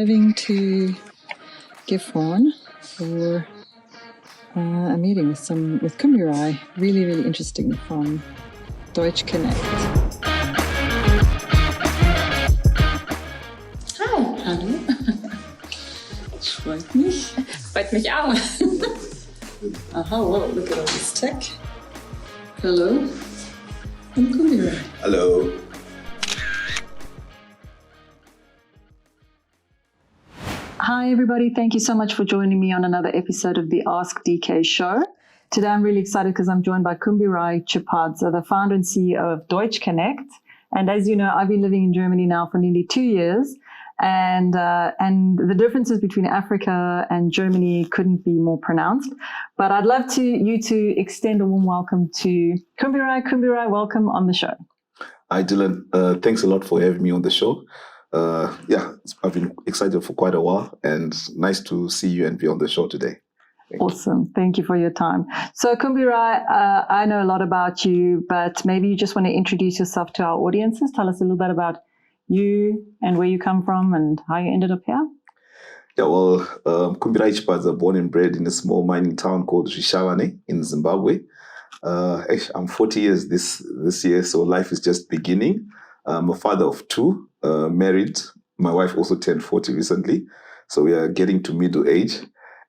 driving to Gifhorn for a meeting with Kumbirai. Really, really interesting from DeutschConnect. Hi, hallo. Freut mich. Freut mich auch. Aha, wow, look at all this tech. Hello. I'm Kumbirai. Hello. Hi, everybody. Thank you so much for joining me on another episode of the Ask DK show. Today, I'm really excited because I'm joined by Kumbirai Chipadza, the founder and CEO of DeutschConnect. And as you know, I've been living in Germany now for nearly 2 years. And the differences between Africa and Germany couldn't be more pronounced. But I'd love you to extend a warm welcome to Kumbirai. Kumbirai, welcome on the show. Hi, Dylan. Thanks a lot for having me on the show. I've been excited for quite a while, and nice to see you and be on the show today. Awesome. Thank you for your time. So, Kumbirai, I know a lot about you, but maybe you just want to introduce yourself to our audiences. Tell us a little bit about you and where you come from and how you ended up here. Yeah, well, Kumbirai Chipadza, born and bred in a small mining town called Rishavane in Zimbabwe. I'm 40 years this year, so life is just beginning. I'm a father of two, married. My wife also turned 40 recently, so we are getting to middle age.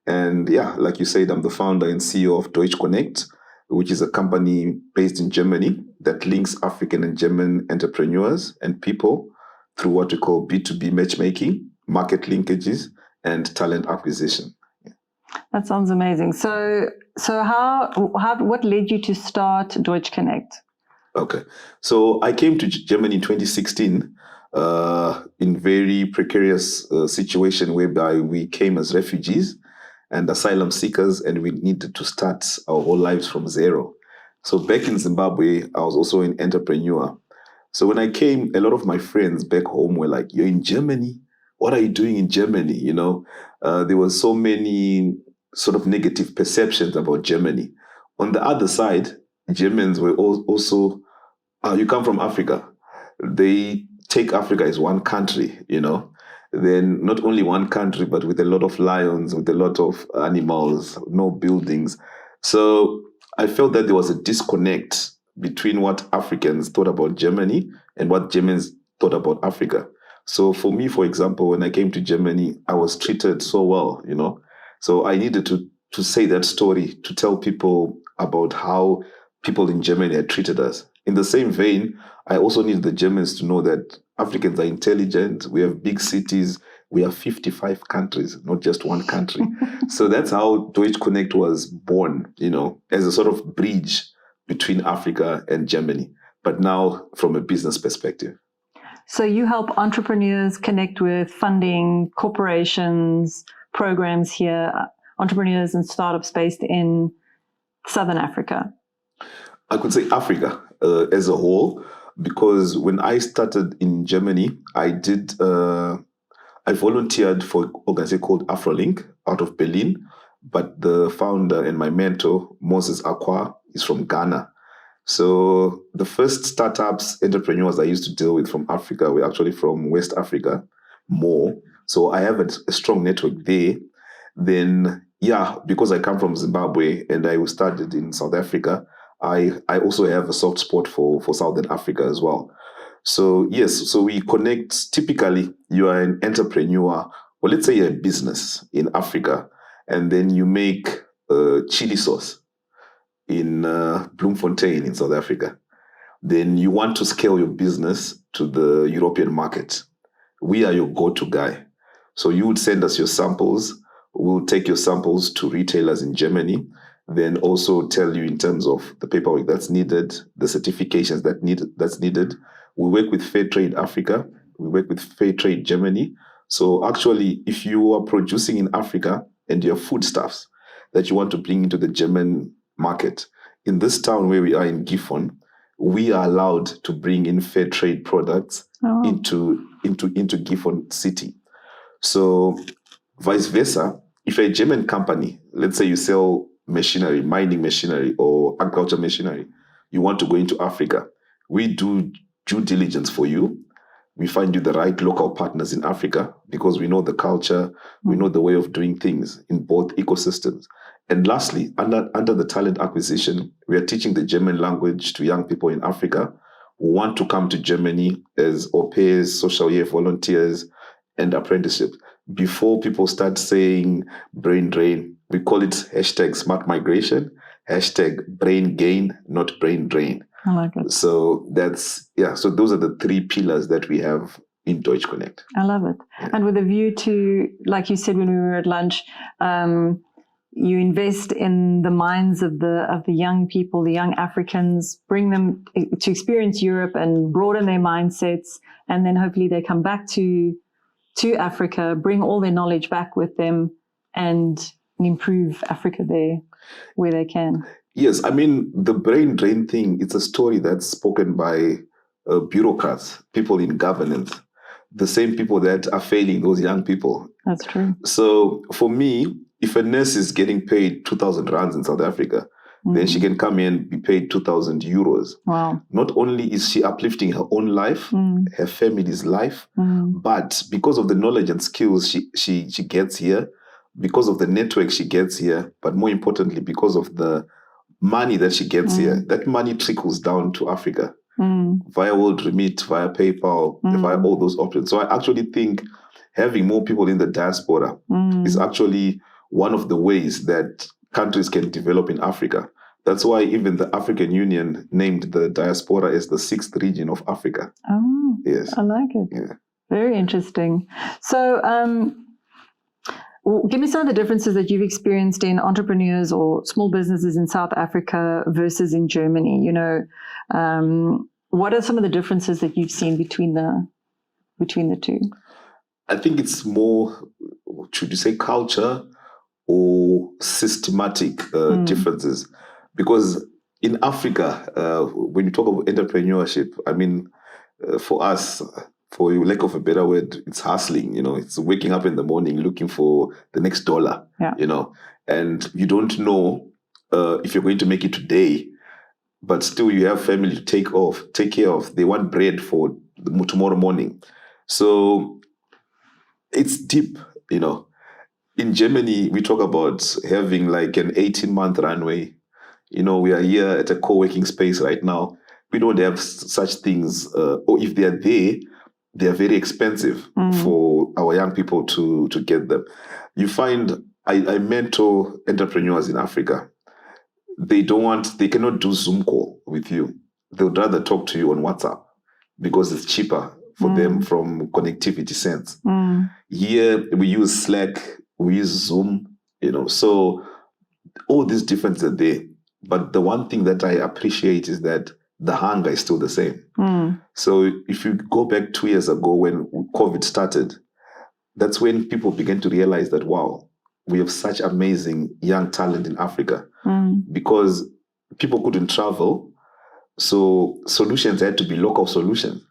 And yeah, like you said, I'm the founder and CEO of DeutschConnect, which is a company based in Germany that links African and German entrepreneurs and people through what we call B2B matchmaking, market linkages, and talent acquisition. That sounds amazing. So what led you to start DeutschConnect? Okay. So I came to Germany in 2016 in very precarious situation whereby we came as refugees and asylum seekers, and we needed to start our whole lives from zero. So back in Zimbabwe, I was also an entrepreneur. So when I came, a lot of my friends back home were like, "You're in Germany? What are you doing in Germany?" There were so many sort of negative perceptions about Germany. On the other side, Germans were also, you come from Africa. They take Africa as one country, Then not only one country, but with a lot of lions, with a lot of animals, no buildings. So I felt that there was a disconnect between what Africans thought about Germany and what Germans thought about Africa. So for me, for example, when I came to Germany, I was treated so well, So I needed to say that story, to tell people about how people in Germany had treated us. In the same vein, I also need the Germans to know that Africans are intelligent. We have big cities. We have 55 countries, not just one country. So that's how DeutschConnect was born, as a sort of bridge between Africa and Germany, but now from a business perspective. So you help entrepreneurs connect with funding, corporations, programs here, entrepreneurs and startups based in Southern Africa. I could say Africa as a whole, because when I started in Germany, I volunteered for an organization called AfroLink out of Berlin, but the founder and my mentor, Moses Akwa, is from Ghana. So the first startups, entrepreneurs I used to deal with from Africa were actually from West Africa more. So I have a strong network there. Then, because I come from Zimbabwe and I started in South Africa, I also have a soft spot for Southern Africa as well. So yes, so we connect. Typically, you are an entrepreneur, or let's say you're a business in Africa, and then you make chili sauce in Bloemfontein in South Africa. Then you want to scale your business to the European market. We are your go-to guy. So you would send us your samples. We'll take your samples to retailers in Germany, then also tell you in terms of the paperwork that's needed, the certifications that's needed. We work with Fair Trade Africa. We work with Fair Trade Germany. So actually, if you are producing in Africa and your foodstuffs that you want to bring into the German market, in this town where we are in Gifhorn, we are allowed to bring in fair trade products into Gifhorn city. So vice versa, if you're a German company, let's say you sell machinery, mining machinery or agriculture machinery, you want to go into Africa, we do due diligence for you. we find you the right local partners in Africa because we know the culture, we know the way of doing things in both ecosystems. And lastly, under the talent acquisition, we are teaching the German language to young people in Africa who want to come to Germany as au pairs, social year volunteers, and apprenticeships. Before people start saying brain drain, we call it hashtag smart migration, hashtag brain gain, not brain drain. I like it. So so those are the 3 pillars that we have in DeutschConnect. I love it. Yeah. And with a view to, like you said when we were at lunch, you invest in the minds of the young people, the young Africans, bring them to experience Europe and broaden their mindsets, and then hopefully they come back to Africa, bring all their knowledge back with them, and improve Africa there where they can. Yes, I mean, the brain drain thing, it's a story that's spoken by bureaucrats, people in governance, the same people that are failing those young people. That's true. So for me, if a nurse is getting paid 2,000 rands in South Africa, then she can come in and be paid 2,000 euros. Wow. Not only is she uplifting her own life, her family's life, but because of the knowledge and skills she gets here, because of the network she gets here, but more importantly, because of the money that she gets here, that money trickles down to Africa via World Remit, via PayPal, via all those options. So I actually think having more people in the diaspora is actually one of the ways that countries can develop in Africa. That's why even the African Union named the diaspora as the 6th region of Africa. Oh, yes. I like it. Yeah. Very interesting. So give me some of the differences that you've experienced in entrepreneurs or small businesses in South Africa versus in Germany. You know, what are some of the differences that you've seen between the two? I think it's more, should you say, culture or systematic differences. Because in Africa, when you talk about entrepreneurship, I mean, for us, for lack of a better word, it's hustling, you know, it's waking up in the morning looking for the next dollar, you know, and you don't know if you're going to make it today, but still you have family to take care of. They want bread for tomorrow morning. So it's deep, you know. In Germany, we talk about having like an 18-month runway. You know, we are here at a co-working space right now. We don't have such things, or if they are there, they are very expensive for our young people to get them. You find, I mentor entrepreneurs in Africa. They cannot do Zoom call with you. They would rather talk to you on WhatsApp because it's cheaper for them from connectivity sense. Here, we use Slack, we use Zoom, you know, so all these differences are there. But the one thing that I appreciate is that the hunger is still the same. So if you go back 2 years ago when COVID started, that's when people began to realize that, wow, we have such amazing young talent in Africa because people couldn't travel. So solutions had to be local solutions.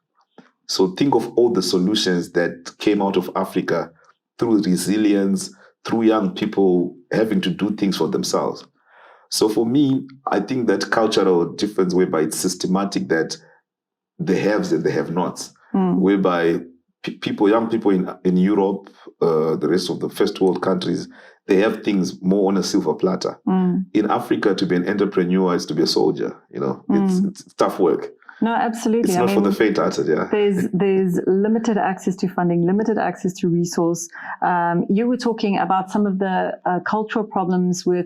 So think of all the solutions that came out of Africa through resilience, through young people having to do things for themselves. So for me, I think that cultural difference whereby it's systematic, that the haves and the have-nots, whereby young people in Europe, the rest of the first world countries, they have things more on a silver platter. In Africa, to be an entrepreneur is to be a soldier. You know, it's tough work. No, absolutely. It's not for the faint-hearted, yeah. There's limited access to funding, limited access to resource. You were talking about some of the cultural problems with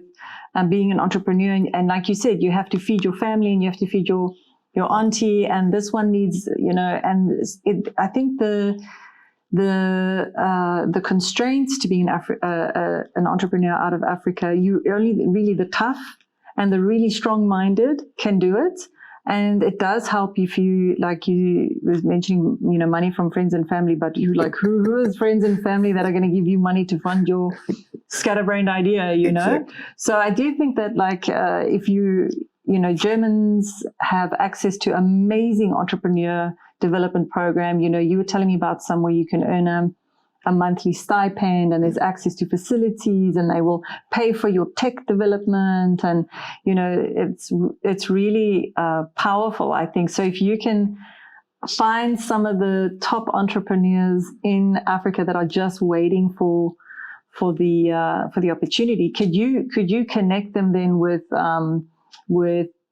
being an entrepreneur. And like you said, you have to feed your family and you have to feed your auntie. And this one needs, you know, and I think the constraints to being an entrepreneur out of Africa, you only really the tough and the really strong-minded can do it. And it does help if you, like you was mentioning, you know, money from friends and family, but you like, who is friends and family that are going to give you money to fund your scatterbrained idea, you know? Exactly. So I do think that like, if you know, Germans have access to amazing entrepreneur development program. You know, you were telling me about some where you can earn a monthly stipend and there's access to facilities and they will pay for your tech development. And, you know, it's really powerful, I think. So if you can find some of the top entrepreneurs in Africa that are just waiting for the opportunity. Could you connect them then with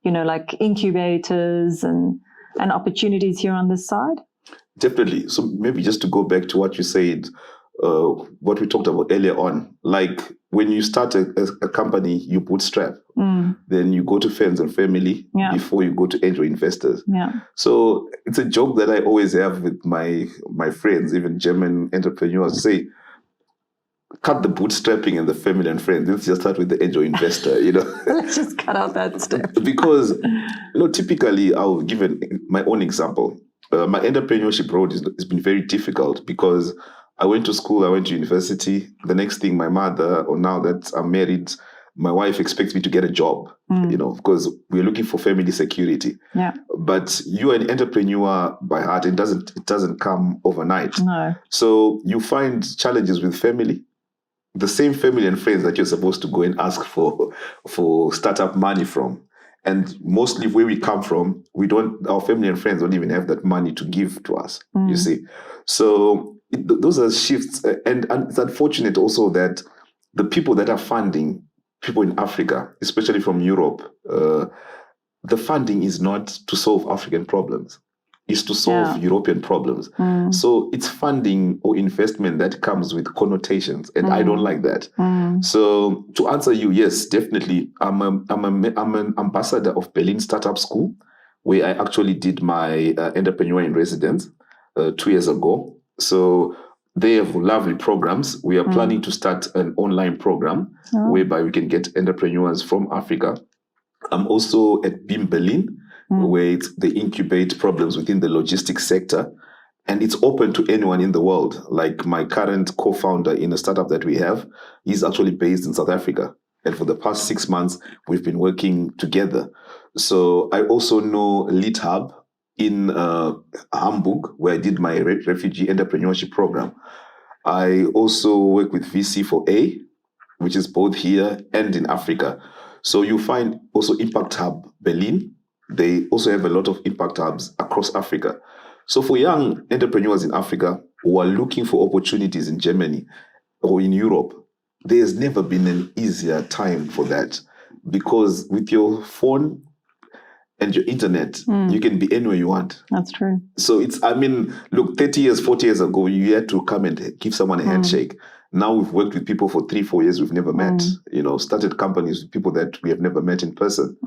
like incubators and opportunities here on this side? Definitely. So maybe just to go back to what you said, what we talked about earlier on, like when you start a company, you bootstrap, then you go to friends and family before you go to angel investors. Yeah. So it's a joke that I always have with my friends, even German entrepreneurs, say, cut the bootstrapping and the family and friends. Let's just start with the angel investor, Let's just cut out that step. Because, typically I'll give my own example. My entrepreneurship road has been very difficult because I went to school, I went to university. The next thing, my mother, or now that I'm married, my wife expects me to get a job, because we're looking for family security. Yeah. But you're an entrepreneur by heart. It doesn't come overnight. No. So you find challenges with family, the same family and friends that you're supposed to go and ask for startup money from. And mostly where we come from, our family and friends don't even have that money to give to us, you see. So those are shifts. And it's unfortunate also that the people that are funding people in Africa, especially from Europe, the funding is not to solve African problems. It's to solve European problems. So it's funding or investment that comes with connotations, and I don't like that. So to answer you, yes, definitely. I'm an ambassador of Berlin Startup School, where I actually did my entrepreneur in residence 2 years ago. So they have lovely programs. We are planning to start an online program whereby we can get entrepreneurs from Africa. I'm also at BIM Berlin, where they incubate problems within the logistics sector. And it's open to anyone in the world. Like my current co-founder in a startup that we have, he's actually based in South Africa. And for the past 6 months, we've been working together. So I also know Lead Hub in Hamburg, where I did my refugee entrepreneurship program. I also work with VC4A, which is both here and in Africa. So you find also Impact Hub Berlin. They also have a lot of impact hubs across Africa. So for young entrepreneurs in Africa who are looking for opportunities in Germany or in Europe, there's never been an easier time for that, because with your phone and your internet, you can be anywhere you want. That's true. So look, 30 years, 40 years ago, you had to come and give someone a handshake. Now we've worked with people for 3-4 years we've never met, started companies with people that we have never met in person.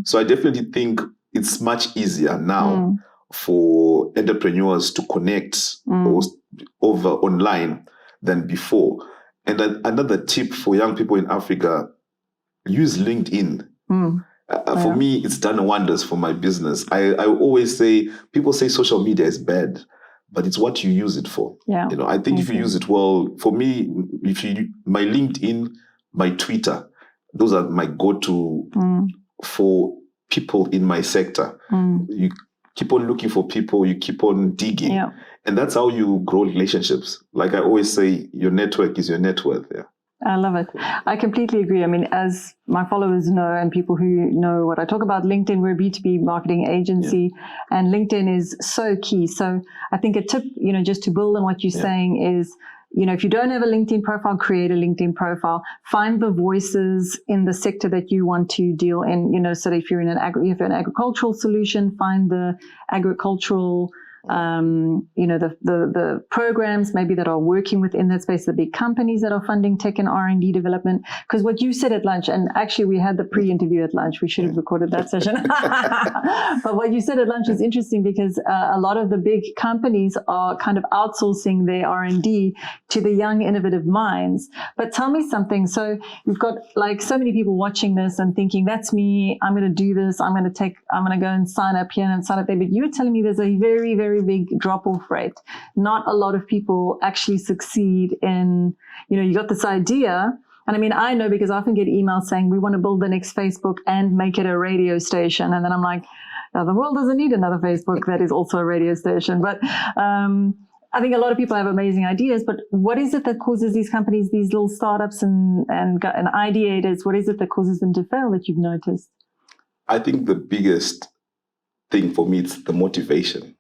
So I definitely think it's much easier now for entrepreneurs to connect over online than before. And another tip for young people in Africa, use LinkedIn. For me, it's done wonders for my business. I always say, people say social media is bad, but it's what you use it for. Yeah. I think if you use it well, for me, my LinkedIn, my Twitter, those are my go-to for people in my sector. You keep on looking for people, you keep on digging. Yeah. And that's how you grow relationships. Like I always say, your network is your net worth. Yeah. I love it. I completely agree. I mean, as my followers know and people who know what I talk about, LinkedIn, we're a B2B marketing agency, and LinkedIn is so key. So I think a tip, just to build on what you're saying is, if you don't have a LinkedIn profile, create a LinkedIn profile. Find the voices in the sector that you want to deal in. So if you're in an agricultural solution, find the agricultural the programs maybe that are working within that space, the big companies that are funding tech and R&D development. Because what you said at lunch, and actually we had the pre-interview at lunch, we should have recorded that session. But what you said at lunch is interesting because a lot of the big companies are kind of outsourcing their R&D to the young, innovative minds. But tell me something. So you've got like so many people watching this and thinking, that's me, I'm going to do this, I'm going to go and sign up here and sign up there. But you were telling me there's a very, very big drop-off rate. Not a lot of people actually succeed in, you got this idea. And I mean, I know because I often get emails saying, we want to build the next Facebook and make it a radio station. And then I'm like, the world doesn't need another Facebook that is also a radio station. But I think a lot of people have amazing ideas, but what is it that causes these companies, these little startups and ideators, what is it that causes them to fail that you've noticed? I think the biggest thing for me is the motivation.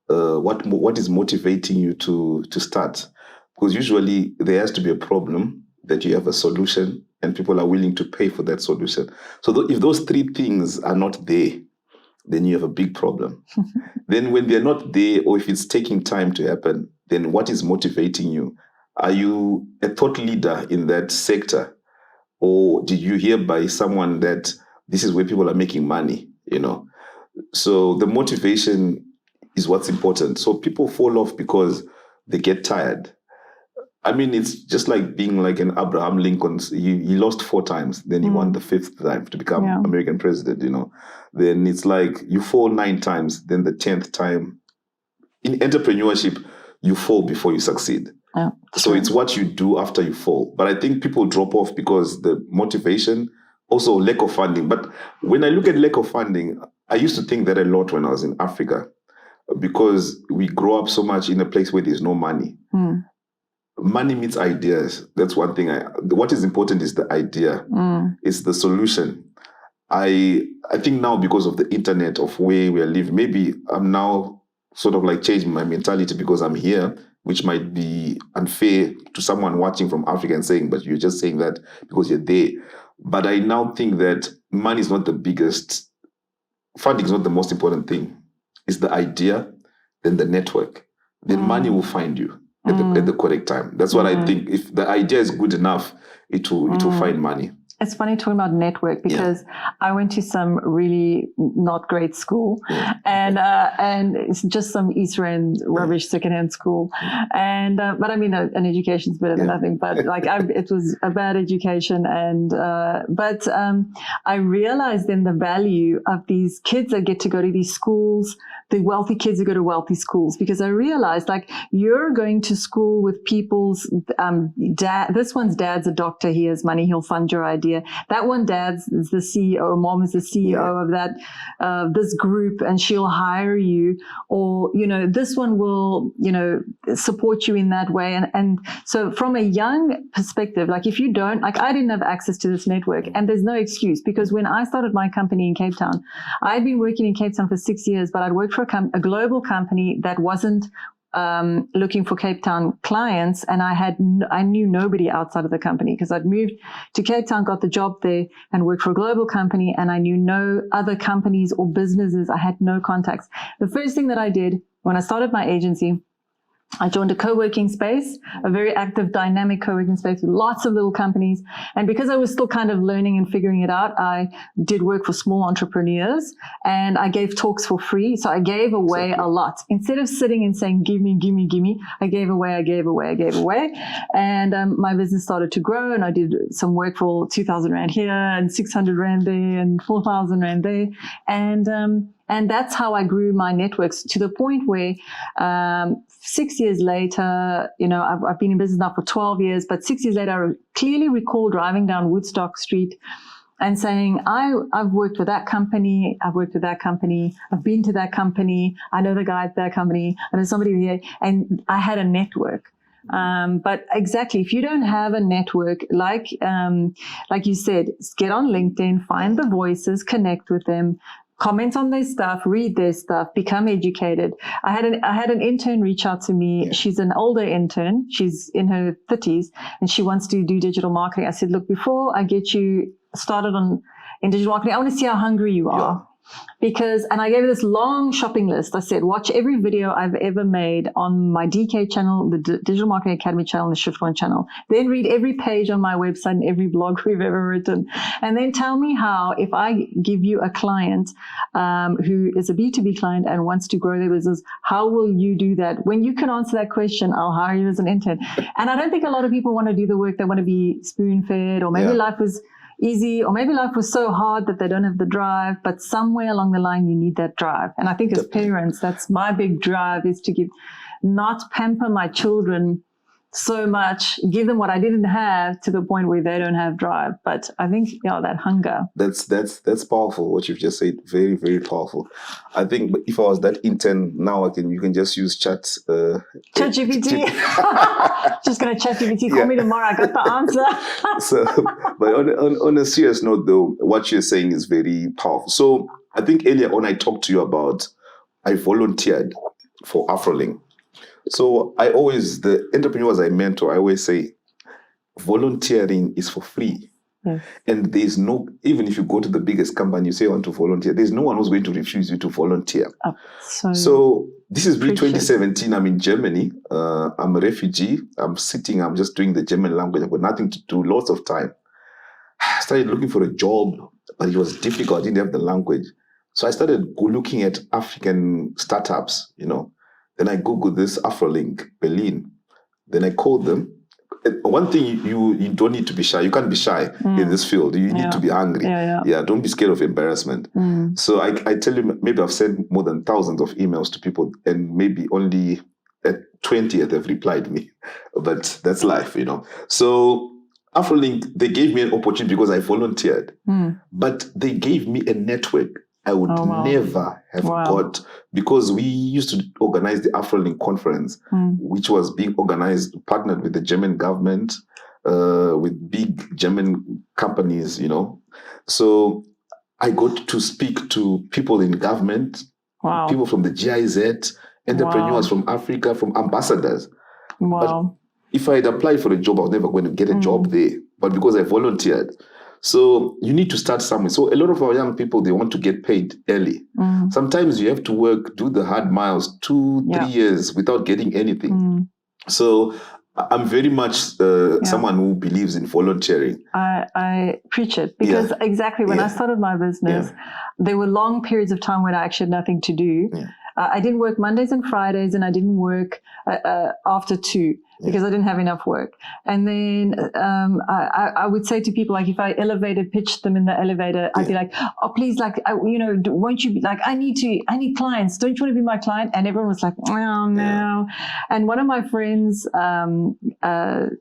what is motivating you to start? Because usually there has to be a problem that you have a solution and people are willing to pay for that solution. So if those three things are not there, then you have a big problem. Then when they're not there, or if it's taking time to happen, then what is motivating you? Are you a thought leader in that sector? Or did you hear by someone that this is where people are making money, So the motivation is what's important. So people fall off because they get tired. I mean, it's just like being like an Abraham Lincoln. He lost 4 times, then he won the 5th time to become American president, Then it's like you fall 9 times, then the 10th time. In entrepreneurship, you fall before you succeed. Yeah, so it's what you do after you fall. But I think people drop off because the motivation, also lack of funding. But when I look at lack of funding, I used to think that a lot when I was in Africa, because we grow up so much in a place where there's no money. Money meets ideas. That's one thing. What is important is the idea. It's the solution. I think now, because of the internet, of where we are living, maybe I'm now sort of like changing my mentality because I'm here, which might be unfair to someone watching from Africa and saying, but you're just saying that because you're there. But I now think that money is not the biggest, funding is not the most important thing. It's the idea, then the network. Then money will find you at the correct time. That's what I think. If the idea is good enough, it will find money. It's funny talking about network because I went to some really not great school and it's just some East Rand rubbish secondhand school. And, but I mean, an education is better than nothing, but like it was a bad education. And, but I realized then the value of these kids that get to go to these schools, the wealthy kids who go to wealthy schools, because I realized like you're going to school with people's, dad, this one's dad's a doctor. He has money. He'll fund your idea. That one dad's is the CEO, mom is the CEO of that, this group, and she'll hire you, or, this one will, support you in that way. And so from a young perspective, like if you don't, like I didn't have access to this network, and there's no excuse, because when I started my company in Cape Town, I'd been working in Cape Town for 6 years, but I'd worked for a global company that wasn't looking for Cape Town clients, and I knew nobody outside of the company because I'd moved to Cape Town, got the job there, and worked for a global company, and I knew no other companies or businesses. I had no contacts. The first thing that I did when I started my agency, I joined a co-working space, a very active, dynamic co-working space with lots of little companies. And because I was still kind of learning and figuring it out, I did work for small entrepreneurs and I gave talks for free. So I gave away a lot. Instead of sitting and saying, give me, I gave away. And my business started to grow, and I did some work for 2,000 Rand here and 600 Rand there and 4,000 Rand there. And that's how I grew my networks to the point where 6 years later, I've been in business now for 12 years, but 6 years later, I clearly recall driving down Woodstock Street and saying, I've worked with that company, I've been to that company, I know the guy at that company, I know somebody there, and I had a network. But exactly, if you don't have a network, like you said, get on LinkedIn, find the voices, connect with them, comment on their stuff, read their stuff, become educated. I had an intern reach out to me. Yeah. She's an older intern. She's in her 30s and she wants to do digital marketing. I said, look, before I get you started in digital marketing, I want to see how hungry you are. Yeah. And I gave her this long shopping list. I said, watch every video I've ever made on my DK channel, the Digital Marketing Academy channel, the Shift One channel. Then read every page on my website and every blog we've ever written. And then tell me how, if I give you a client who is a B2B client and wants to grow their business, how will you do that? When you can answer that question, I'll hire you as an intern. And I don't think a lot of people want to do the work. They want to be spoon-fed, or maybe life was easy, or maybe life was so hard that they don't have the drive, but somewhere along the line you need that drive. And I think as parents, that's my big drive, is to not pamper my children so much, give them what I didn't have to the point where they don't have drive. But I think, that hunger. That's powerful, what you've just said. Very, very powerful. I think if I was that intern now, you can just use ChatGPT. Just going to ChatGPT, call me tomorrow, I got the answer. But on a serious note though, what you're saying is very powerful. So I think earlier on I talked to you about, I volunteered for Afrolink. So the entrepreneurs I mentor, I always say, volunteering is for free. Yes. And there's even if you go to the biggest company, you say you want to volunteer, there's no one who's going to refuse you to volunteer. So this is really 2017. I'm in Germany. I'm a refugee. I'm just doing the German language. I've got nothing to do, lots of time. I started looking for a job, but it was difficult. I didn't have the language. So I started looking at African startups, Then I Googled this Afrolink, Berlin. Then I called them. One thing, you don't need to be shy. You can't be shy in this field. You need to be hungry. Yeah, don't be scared of embarrassment. So I tell you, maybe I've sent more than thousands of emails to people, and maybe only at 20th they've replied me. But that's life, So Afrolink, they gave me an opportunity because I volunteered. But they gave me a network I would never have got, because we used to organize the Afrolink conference, which was being organized, partnered with the German government, with big German companies, So I got to speak to people in government, people from the GIZ, entrepreneurs from Africa, from ambassadors. But if I had applied for a job, I was never going to get a job there. But because I volunteered. So you need to start somewhere. So a lot of our young people, they want to get paid early. Sometimes you have to work, do the hard miles, 2-3 years without getting anything. So I'm very much someone who believes in volunteering. I preach it because exactly when I started my business, there were long periods of time when I actually had nothing to do. I didn't work Mondays and Fridays, and I didn't work after 2 because I didn't have enough work. And then I would say to people, like, if I pitched them in the elevator, I'd be like, oh, please, like, won't you be like, I need clients. Don't you want to be my client? And everyone was like, oh, no. And one of my friends,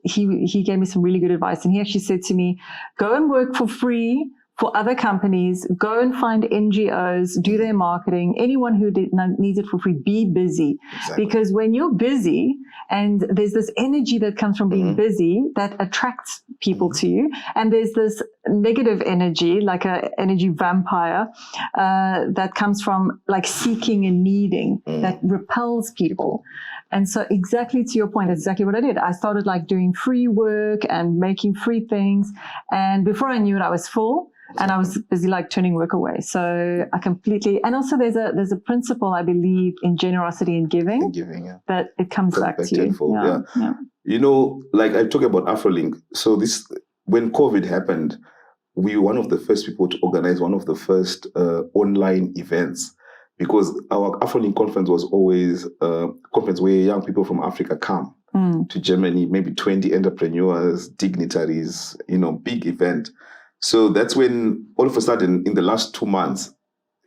he gave me some really good advice. And he actually said to me, go and work for free for other companies, go and find NGOs, do their marketing. Anyone who needs it for free, be busy. Exactly. Because when you're busy, and there's this energy that comes from being busy that attracts people to you, and there's this negative energy, like an energy vampire, that comes from like seeking and needing, that repels people. And so exactly to your point, that's exactly what I did. I started like doing free work and making free things. And before I knew it, I was full. And I was busy like turning work away. So I completely, and also there's a principle, I believe, in generosity and giving, that it comes back to you. Like I talk about Afrolink. So when COVID happened, we were one of the first people to organize one of the first online events, because our Afrolink conference was always a conference where young people from Africa come to Germany, maybe 20 entrepreneurs, dignitaries, big event. So that's when all of a sudden, in the last 2 months,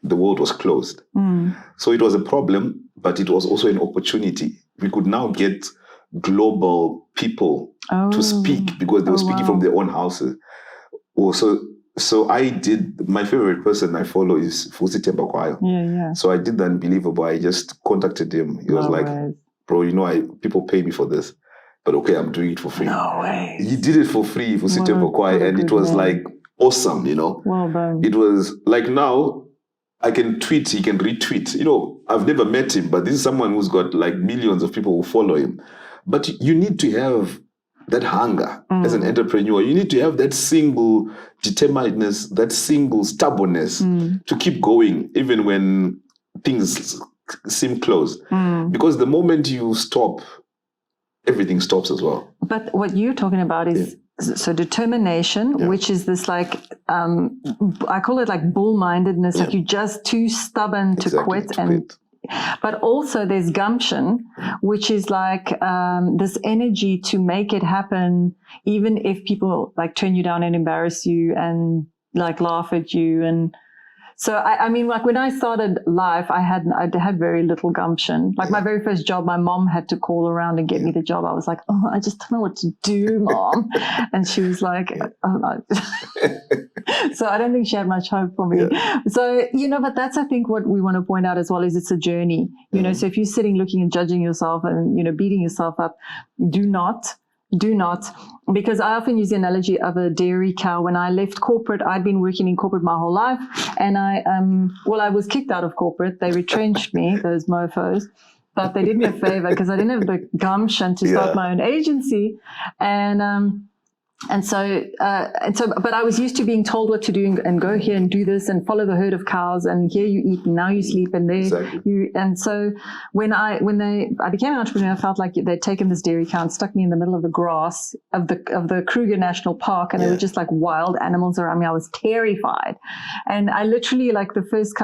the world was closed. So it was a problem, but it was also an opportunity. We could now get global people to speak because they were speaking from their own houses. So I did, my favorite person I follow is Fusi Tembakwayo. So I did the unbelievable. I just contacted him. He was like, bro, people pay me for this. But okay, I'm doing it for free. No way. He did it for free for Fusi Tembakwayo, and it was like awesome, Well done. It was like, now I can tweet, he can retweet. I've never met him, but this is someone who's got like millions of people who follow him. But you need to have that hunger as an entrepreneur. You need to have that single determinedness, that single stubbornness to keep going, even when things seem closed. Because the moment you stop, everything stops as well. But what you're talking about is so determination, which is this like, I call it like bull-mindedness, like you're just too stubborn to quit. But also there's gumption, which is like this energy to make it happen, even if people like turn you down and embarrass you and like laugh at you. And so, I mean, like when I started life, I had very little gumption. Like my very first job, my mom had to call around and get me the job. I was like, oh, I just don't know what to do, Mom. And she was like, oh, no. So I don't think she had much hope for me. So, but that's, I think, what we want to point out as well is it's a journey. So if you're sitting, looking and judging yourself and, beating yourself up, do not, because I often use the analogy of a dairy cow. When I left corporate, I'd been working in corporate my whole life, and I was kicked out of corporate. They retrenched me, those mofos. but they did me a favor because I didn't have the gumption to start my own agency. And so, but I was used to being told what to do and go here and do this and follow the herd of cows and here you eat and now you sleep and there you. And so when I became an entrepreneur, I felt like they'd taken this dairy cow and stuck me in the middle of the grass of the Kruger National Park, and there were just like wild animals around me. I was terrified, and I literally like the first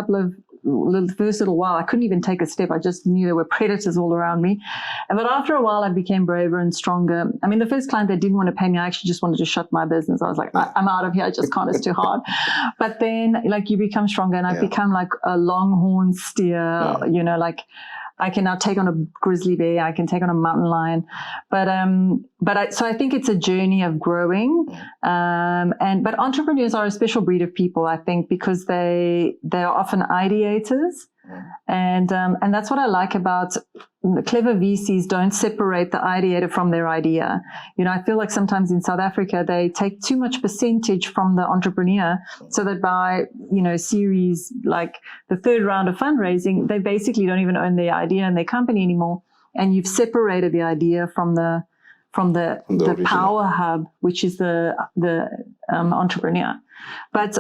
little while, I couldn't even take a step. I just knew there were predators all around me. But after a while, I became braver and stronger. I mean, the first client that didn't want to pay me, I actually just wanted to shut my business. I was like, I'm out of here. I just can't. It's too hard. But then, like, you become stronger, and I've become like a longhorn steer. You know, like I can now take on a grizzly bear. I can take on a mountain lion. So I think it's a journey of growing. But entrepreneurs are a special breed of people, I think, because they are often ideators. And that's what I like about clever VCs. Don't separate the ideator from their idea. You know, I feel like sometimes in South Africa, they take too much percentage from the entrepreneur, so that by, you know, series like the third round of fundraising, they basically don't even own their idea and their company anymore. And you've separated the idea from the power hub, which is the entrepreneur. But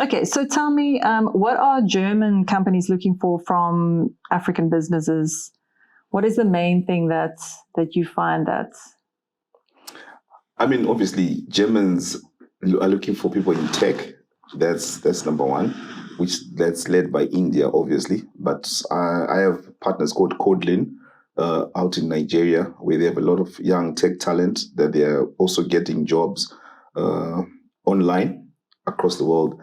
okay, so tell me, what are German companies looking for from African businesses? What is the main thing that you find that? I mean, obviously, Germans are looking for people in tech. That's number one, that's led by India, obviously. But I have partners called Kodelin out in Nigeria, where they have a lot of young tech talent that they are also getting jobs online across the world.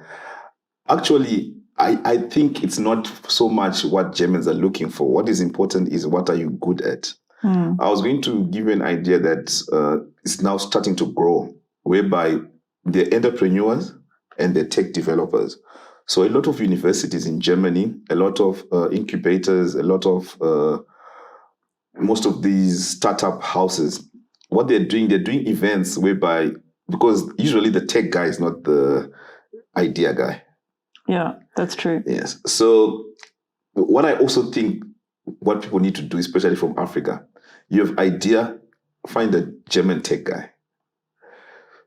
Actually, I think it's not so much what Germans are looking for. What is important is what are you good at? I was going to give you an idea that is now starting to grow, whereby they're entrepreneurs and they're tech developers. So a lot of universities in Germany, a lot of incubators, a lot of most of these startup houses, what they're doing events whereby, because usually the tech guy is not the idea guy. Yeah, that's true. Yes. So what I also think what people need to do, especially from Africa, you have idea, find a German tech guy.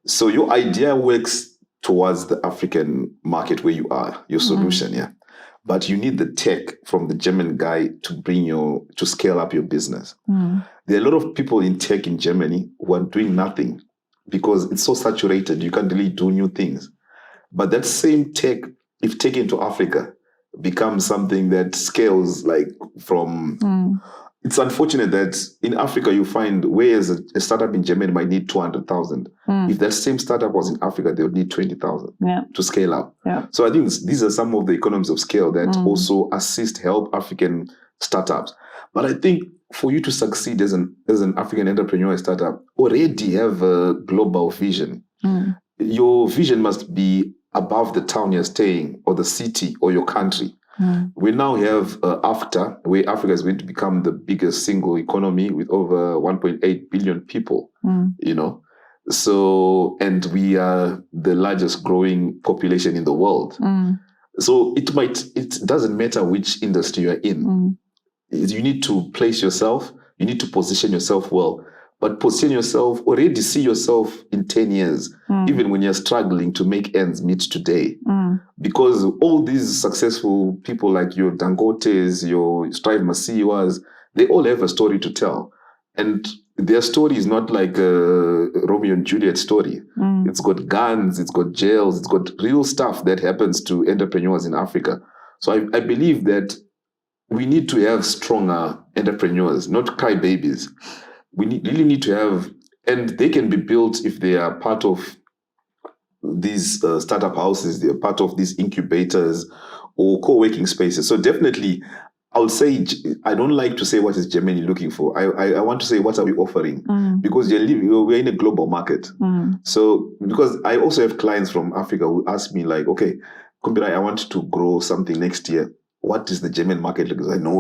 So your idea works towards the African market where you are, your solution, but you need the tech from the German guy to scale up your business. There are a lot of people in tech in Germany who are doing nothing because it's so saturated, you can't really do new things. But that same tech, if taken to Africa, becomes something that scales like from... It's unfortunate that in Africa you find whereas a startup in Germany might need 200,000. If that same startup was in Africa, they would need 20,000 to scale up. So I think these are some of the economies of scale that also help African startups. But I think for you to succeed as an African entrepreneur startup, already have a global vision. Your vision must be above the town you're staying or the city or your country. We now have AFTA, where Africa is going to become the biggest single economy with over 1.8 billion people, you know. So, and we are the largest growing population in the world. So it doesn't matter which industry you're in. You need to place yourself, you need to position yourself well. But position yourself, already see yourself in 10 years, even when you're struggling to make ends meet today. Because all these successful people like your Dangotes, your Strive Masiwas, they all have a story to tell. And their story is not like a Romeo and Juliet story. It's got guns, it's got jails, it's got real stuff that happens to entrepreneurs in Africa. So I believe that we need to have stronger entrepreneurs, not crybabies. We really need to have, and they can be built if they are part of these startup houses, they're part of these incubators or co-working spaces. So definitely, I would say, I don't like to say what is Germany looking for. I want to say, what are we offering? Because we're in a global market. So, because I also have clients from Africa who ask me like, okay, Kumbirai, I want to grow something next year. What is the German market like? I no.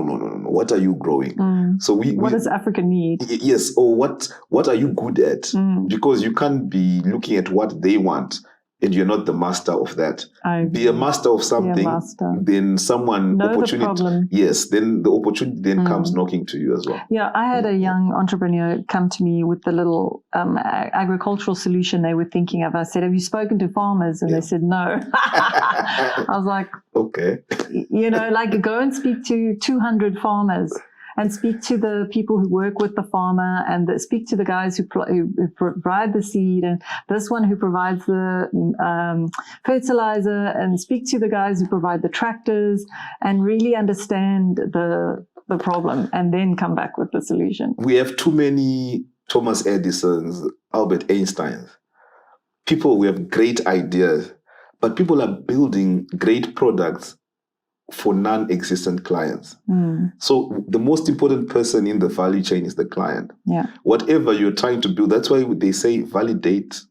What are you growing? So what does Africa need? Yes, or what are you good at? Because you can't be looking at what they want and you're not the master of that. Be a master of Be a something, master. then someone Know the opportunity. problem. Yes, then the opportunity then comes knocking to you as well. Yeah, I had a young entrepreneur come to me with the little agricultural solution they were thinking of. I said, "Have you spoken to farmers?" And they said, "No." I was like, okay. Like go and speak to 200 farmers. And speak to the people who work with the farmer, and speak to the guys who provide the seed, and this one who provides the fertilizer, and speak to the guys who provide the tractors, and really understand the problem, and then come back with the solution. We have too many Thomas Edisons, Albert Einsteins. We have great ideas, but people are building great products for non-existent clients. So the most important person in the value chain is the client. Yeah. Whatever you're trying to build, that's why they say validate,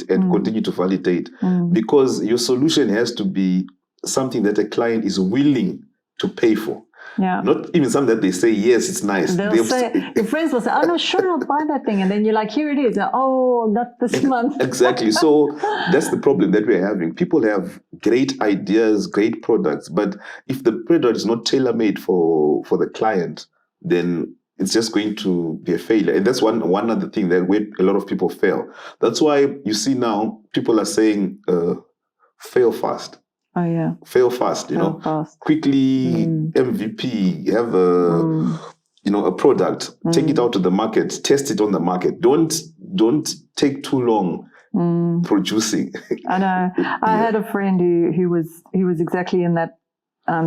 and continue to validate, because your solution has to be something that a client is willing to pay for. Yeah. Not even something that they say, yes, it's nice. They'll say, your friends will say, "Oh, no, sure, I'll buy that thing." And then you're like, "Here it is." Oh, not this month. Exactly. So that's the problem that we're having. People have great ideas, great products, but if the product is not tailor-made for the client, then it's just going to be a failure. And that's one other thing that where a lot of people fail. That's why you see now people are saying, fail fast. Oh, yeah. Fail fast, Fast. Quickly, MVP, have a product, take it out to the market, test it on the market. Don't take too long producing. I know. I had a friend who was exactly in that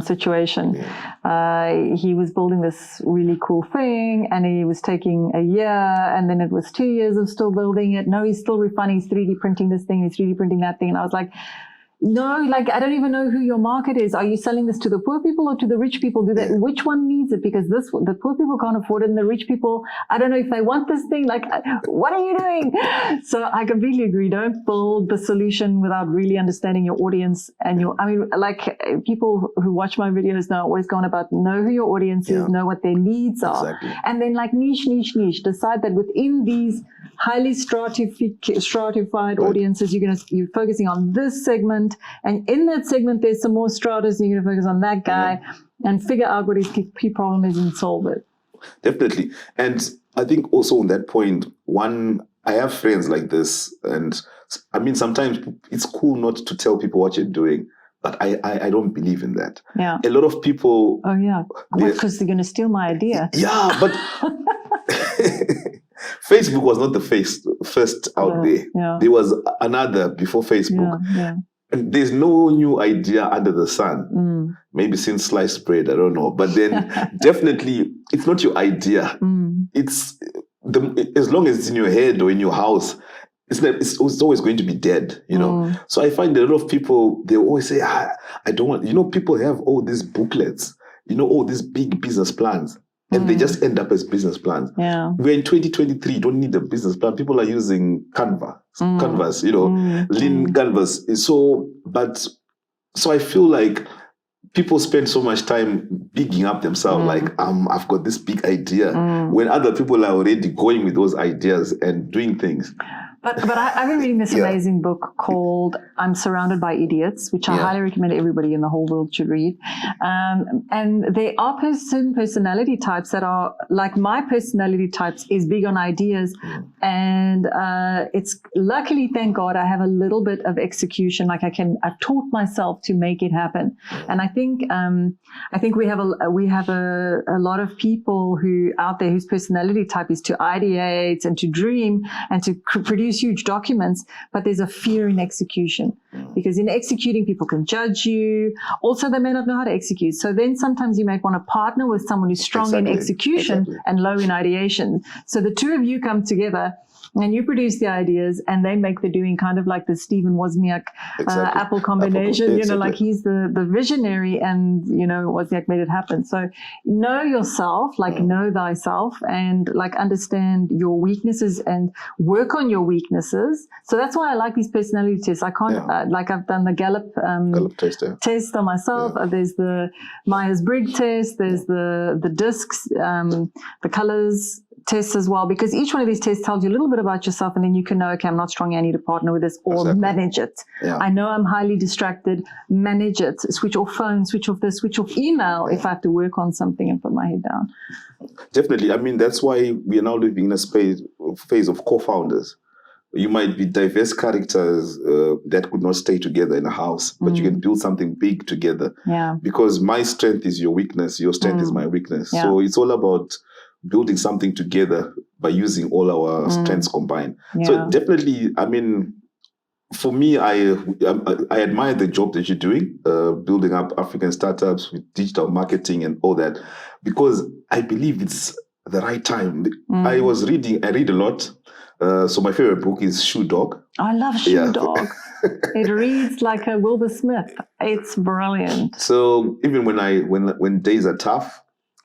situation. Yeah. He was building this really cool thing, and he was taking a year, and then it was 2 years of still building it. No, he's still refining. He's 3D printing this thing. He's 3D printing that thing. And I was like, no, like, I don't even know who your market is. Are you selling this to the poor people or to the rich people? Which one needs it? Because the poor people can't afford it, and the rich people, I don't know if they want this thing. Like, what are you doing? So I completely agree. Don't build the solution without really understanding your audience and people who watch my videos know I always go on about know who your audience is, know what their needs are. Exactly. And then like niche. Decide that within these highly stratified audiences, you're focusing on this segment. And in that segment, there's some more stratas, and you're going to focus on that guy and figure out what his key problem is and solve it. Definitely. And I think also on that point, I have friends like this. And I mean, sometimes it's cool not to tell people what you're doing, but I don't believe in that. Yeah. A lot of people... Oh, yeah. Because they're going to steal my idea. Yeah, but... Facebook was not the first out there. Yeah. There was another before Facebook. Yeah. And there's no new idea under the sun. Maybe since sliced bread, I don't know. But then definitely it's not your idea. It's as long as it's in your head or in your house, it's always going to be dead, So I find a lot of people, they always say, I don't want, people have all these booklets, all these big business plans. And they just end up as business plans. Yeah. We're in 2023, you don't need a business plan. People are using Canvas, lean Canvas. So I feel like people spend so much time bigging up themselves, like, I've got this big idea, when other people are already going with those ideas and doing things. But I've been reading this amazing book called I'm Surrounded by Idiots, which I highly recommend everybody in the whole world should read. And there are certain personality types that are, like my personality types is big on ideas. And it's luckily, thank God, I have a little bit of execution. Like I've taught myself to make it happen. And I think we have a lot of people who out there whose personality type is to ideate and to dream and to produce huge documents, but there's a fear in execution, because in executing, people can judge you. Also, they may not know how to execute. So then sometimes you might want to partner with someone who's strong in execution and low in ideation. So the two of you come together and you produce the ideas and they make the doing, kind of like the Stephen Wozniak Apple combination, like he's the visionary and, Wozniak made it happen. So know yourself, know thyself, and understand your weaknesses and work on your weaknesses. So that's why I like these personality tests. I can't, I've done the Gallup test on myself. There's the Myers-Briggs test. There's the discs, the colors tests as well, because each one of these tests tells you a little bit about yourself, and then you can know, okay, I'm not strong, I need to partner with this, or manage it. Yeah. I know I'm highly distracted, manage it, switch off phone, switch off this, switch off email if I have to work on something and put my head down. Definitely. I mean, that's why we are now living in a phase of co-founders. You might be diverse characters that could not stay together in a house, but you can build something big together. Yeah. Because my strength is your weakness, your strength is my weakness. Yeah. So it's all about building something together by using all our strengths combined. Yeah. So definitely, I mean, for me, I admire the job that you're doing, building up African startups with digital marketing and all that, because I believe it's the right time. I read a lot. So my favorite book is Shoe Dog. I love Shoe Dog. It reads like a Wilbur Smith. It's brilliant. So even when days are tough,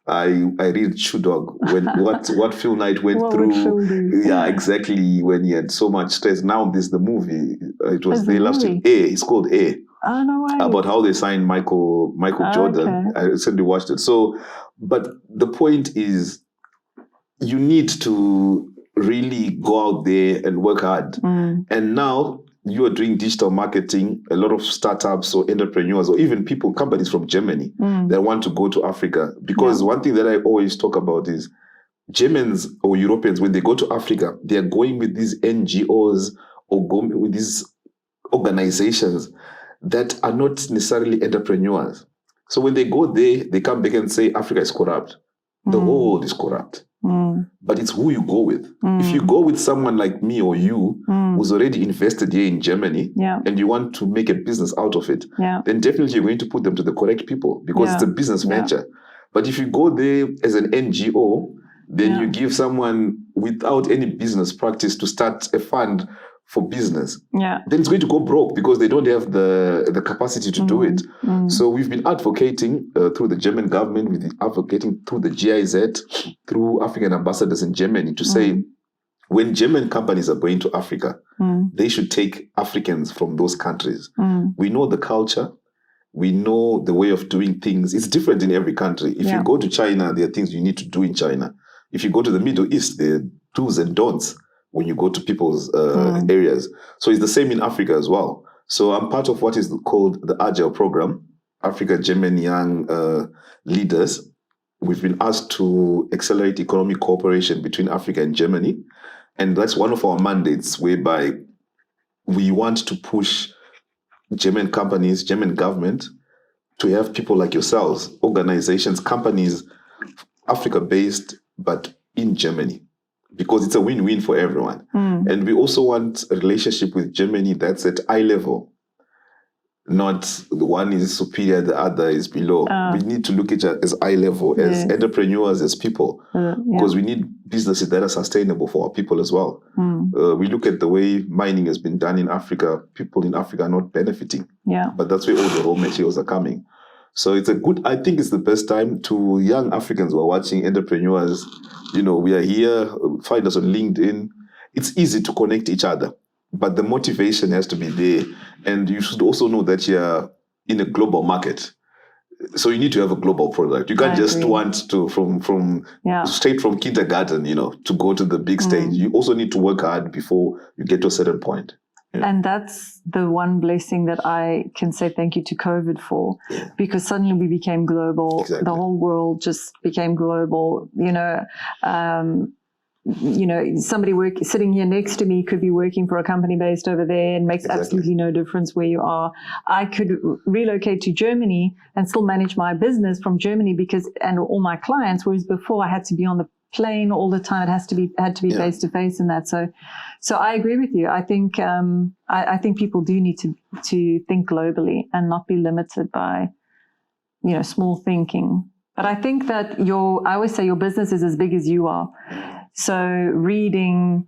I read Shoe Dog. When what Phil Knight went through. Yeah, exactly. When he had so much stress. Now there's the movie. It was they loved it. It's called A. Oh, no way. About how they signed Michael Jordan. Okay. I recently watched it. So, but the point is, you need to really go out there and work hard. And now you are doing digital marketing. A lot of startups or entrepreneurs or even companies from Germany that want to go to Africa. Because one thing that I always talk about is Germans or Europeans, when they go to Africa, they are going with these NGOs or going with these organizations that are not necessarily entrepreneurs. So when they go there, they come back and say, Africa is corrupt. The whole world is corrupt. But it's who you go with. If you go with someone like me or you who's already invested here in Germany and you want to make a business out of it, then definitely you're going to put them to the correct people because it's a business venture. But if you go there as an NGO, then you give someone without any business practice to start a fund for business, then it's going to go broke because they don't have the capacity to do it. So we've been advocating through the German government, we've been advocating through the GIZ, through African ambassadors in Germany to say, when German companies are going to Africa, they should take Africans from those countries. We know the culture. We know the way of doing things. It's different in every country. If you go to China, there are things you need to do in China. If you go to the Middle East, there are do's and don'ts when you go to people's areas. So it's the same in Africa as well. So I'm part of what is called the Agile program, Africa German Young Leaders. We've been asked to accelerate economic cooperation between Africa and Germany. And that's one of our mandates whereby we want to push German companies, German government, to have people like yourselves, organizations, companies, Africa-based, but in Germany. Because it's a win-win for everyone. And we also want a relationship with Germany that's at eye level. Not the one is superior, the other is below. We need to look at it as eye level, as entrepreneurs, as people. Because we need businesses that are sustainable for our people as well. We look at the way mining has been done in Africa. People in Africa are not benefiting. But that's where all the raw materials are coming. So I think it's the best time to young Africans who are watching, entrepreneurs. We are here, find us on LinkedIn. It's easy to connect each other, but the motivation has to be there. And you should also know that you're in a global market. So you need to have a global product. You can't just want to, from straight from kindergarten, to go to the big stage. You also need to work hard before you get to a certain point. And that's the one blessing that I can say thank you to COVID for, because suddenly we became global. Exactly. The whole world just became global. Somebody sitting here next to me could be working for a company based over there and makes absolutely no difference where you are. I could relocate to Germany and still manage my business from Germany and all my clients, whereas before I had to be on the plane all the time. It had to be face to face and that. So I agree with you. I think I think people do need to think globally and not be limited by small thinking. But I think that I always say your business is as big as you are. So reading,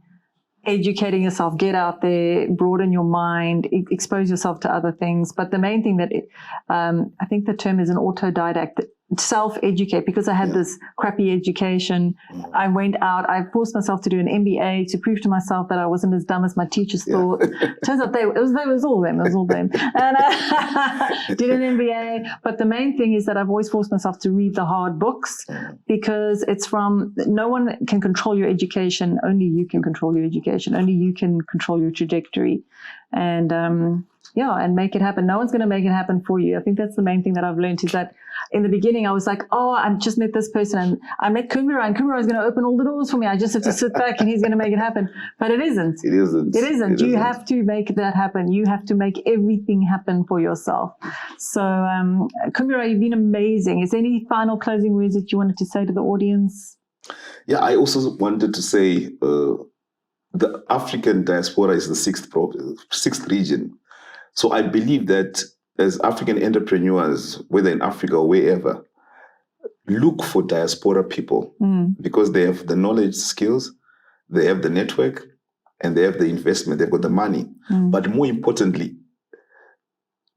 educating yourself, get out there, broaden your mind, expose yourself to other things. But the main thing that I think the term is an autodidact. self-educate because I had this crappy education. I went out, I forced myself to do an MBA to prove to myself that I wasn't as dumb as my teachers thought. Turns out it was all them. And I did an MBA. But the main thing is that I've always forced myself to read the hard books because no one can control your education. Only you can control your education. Only you can control your trajectory. And, and make it happen. No one's going to make it happen for you. I think that's the main thing that I've learned is that in the beginning, I was like, I just met this person and I met Kumbirai and Kumbirai is going to open all the doors for me. I just have to sit back and he's going to make it happen. But it isn't. It isn't. You have to make that happen. You have to make everything happen for yourself. So, Kumbirai, you've been amazing. Is there any final closing words that you wanted to say to the audience? Yeah, I also wanted to say the African diaspora is the sixth region. So I believe that as African entrepreneurs, whether in Africa or wherever, look for diaspora people because they have the knowledge, skills, they have the network, and they have the investment, they've got the money. But more importantly,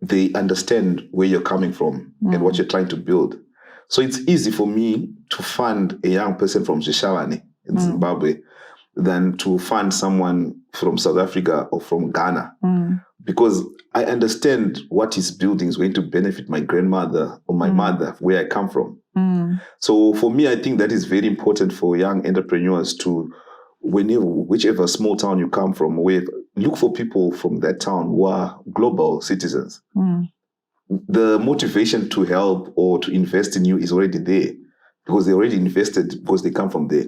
they understand where you're coming from and what you're trying to build. So it's easy for me to fund a young person from Shishawani in Zimbabwe than to fund someone from South Africa or from Ghana. Because I understand what he's building is going to benefit my grandmother or my mother, where I come from. So for me, I think that is very important for young entrepreneurs to, whichever small town you come from, look for people from that town who are global citizens. The motivation to help or to invest in you is already there because they already invested because they come from there.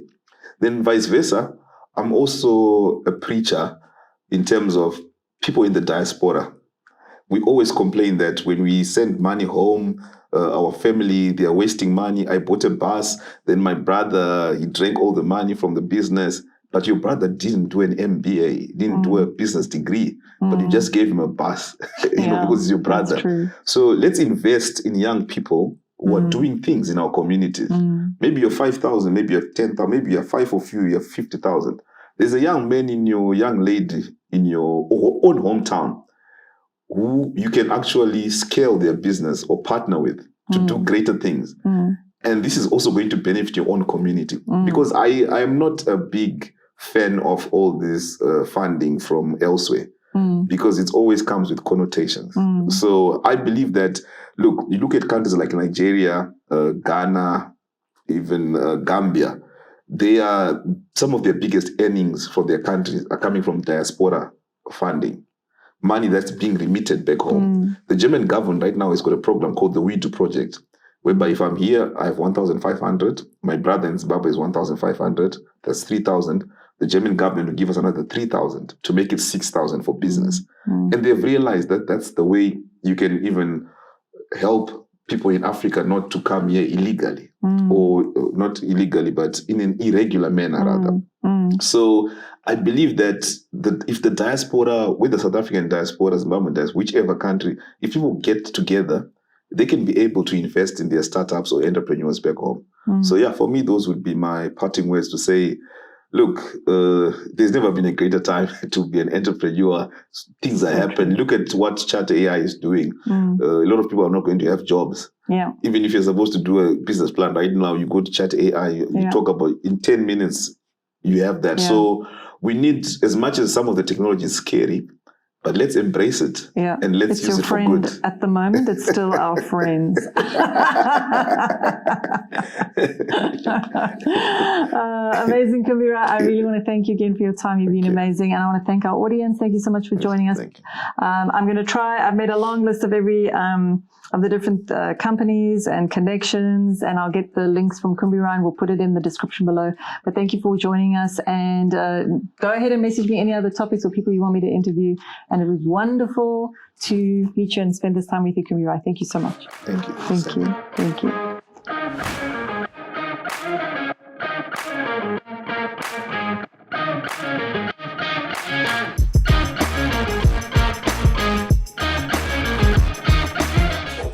Then vice versa, I'm also a preacher in terms of people in the diaspora. We always complain that when we send money home, our family, they are wasting money. I bought a bus, then my brother, he drank all the money from the business. But your brother didn't do an MBA, didn't do a business degree, but you just gave him a bus, because it's your brother. So let's invest in young people who are doing things in our communities. Maybe you're 5,000, maybe you're 10,000, maybe you're 5 of you, you're 50,000. There's a young man young lady in your own hometown who you can actually scale their business or partner with to do greater things. And this is also going to benefit your own community. Because I am not a big fan of all this funding from elsewhere because it always comes with connotations. So I believe that, you look at countries like Nigeria, Ghana, even Gambia, some of their biggest earnings for their countries are coming from diaspora funding, money that's being remitted back home. The German government right now has got a program called the We Do Project, whereby if I'm here, I have 1,500. My brother in Zimbabwe is 1,500. That's 3,000. The German government will give us another 3,000 to make it 6,000 for business. And they've realized that that's the way you can even help people in Africa not to come here illegally, or not illegally, but in an irregular manner rather. So I believe that if the diaspora, with the South African diaspora, Zimbabwean diaspora, whichever country, if people get together, they can be able to invest in their startups or entrepreneurs back home. So yeah, for me, those would be my parting words to say, look, there's never been a greater time to be an entrepreneur. Things are happening. Look at what Chat AI is doing. A lot of people are not going to have jobs. Even if you're supposed to do a business plan right now, you go to Chat AI, you talk about in 10 minutes, you have that. So we need, as much as some of the technology is scary, but let's embrace it and let's use it for good. At the moment, it's still our friends. Amazing, Kumbirai. I really want to thank you again for your time. You've been amazing. And I want to thank our audience. Thank you so much for joining us. I'm going to try. I've made a long list of of the different companies and connections, and I'll get the links from Kumbirai and we'll put it in the description below. But thank you for joining us, and go ahead and message me any other topics or people you want me to interview. And it was wonderful to meet you and spend this time with you, Kumbirai. Thank you so much. Thank you. Thank you. Thank you.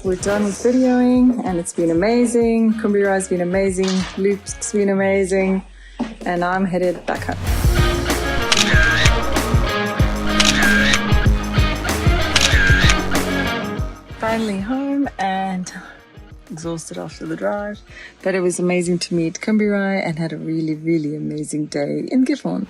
We're done with videoing, and it's been amazing. Kumbirai's been amazing. Luke's been amazing. And I'm headed back home. Finally home, and exhausted after the drive. But it was amazing to meet Kumbirai and had a really, really amazing day in Gifhorn.